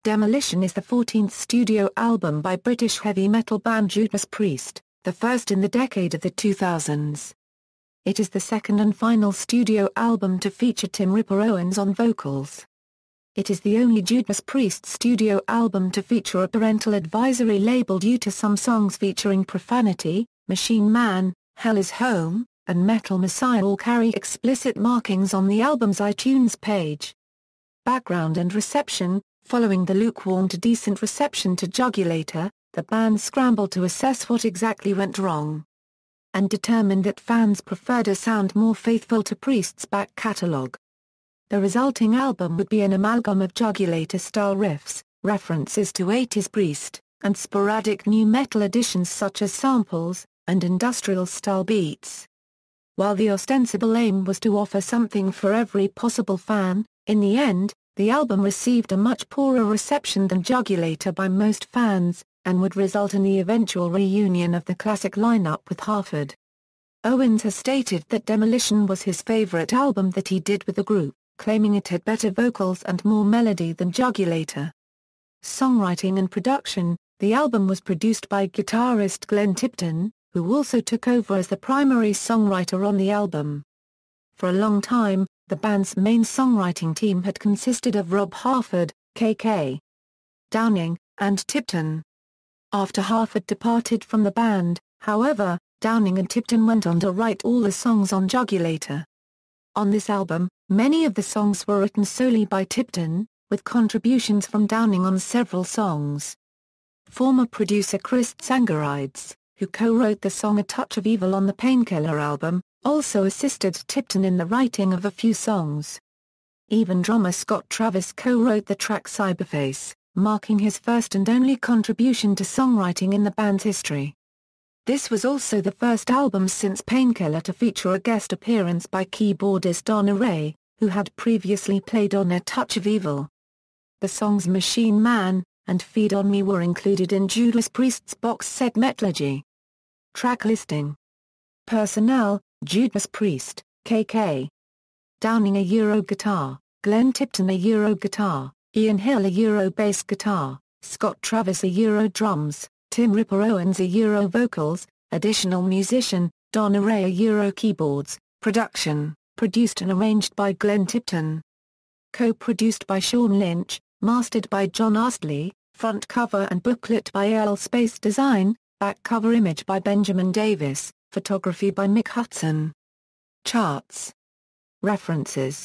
Demolition is the 14th studio album by British heavy metal band Judas Priest, the first in the decade of the 2000s. It is the second and final studio album to feature Tim Ripper Owens on vocals. It is the only Judas Priest studio album to feature a parental advisory label due to some songs featuring profanity, Machine Man, Hell is Home, and Metal Messiah all carry explicit markings on the album's iTunes page. Background and reception. Following the lukewarm to decent reception to Jugulator, the band scrambled to assess what exactly went wrong, and determined that fans preferred a sound more faithful to Priest's back catalogue. The resulting album would be an amalgam of Jugulator-style riffs, references to 80s Priest, and sporadic new metal additions such as samples, and industrial-style beats. While the ostensible aim was to offer something for every possible fan, in the end, the album received a much poorer reception than Jugulator by most fans, and would result in the eventual reunion of the classic lineup with Halford. Owens has stated that Demolition was his favourite album that he did with the group, claiming it had better vocals and more melody than Jugulator. Songwriting and production. The album was produced by guitarist Glenn Tipton, who also took over as the primary songwriter on the album. For a long time, the band's main songwriting team had consisted of Rob Halford, K.K. Downing, and Tipton. After Halford departed from the band, however, Downing and Tipton went on to write all the songs on Jugulator. On this album, many of the songs were written solely by Tipton, with contributions from Downing on several songs. Former producer Chris Tsangarides, who co-wrote the song A Touch of Evil on the Painkiller album, also assisted Tipton in the writing of a few songs. Even drummer Scott Travis co-wrote the track Cyberface, marking his first and only contribution to songwriting in the band's history. This was also the first album since Painkiller to feature a guest appearance by keyboardist Donna Ray, who had previously played on A Touch of Evil. The songs Machine Man and Feed on Me were included in Judas Priest's box set Metallurgy. Track listing. Personnel: Judas Priest, K.K. Downing a Euro guitar, Glenn Tipton a Euro guitar, Ian Hill a Euro bass guitar, Scott Travis a Euro drums, Tim Ripper Owens a Euro vocals, additional musician, Donna Ray a Euro keyboards. Production, produced and arranged by Glenn Tipton. Co-produced by Sean Lynch, mastered by John Astley, front cover and booklet by L. Space Design, back cover image by Benjamin Davis, photography by Mick Hudson. Charts. References.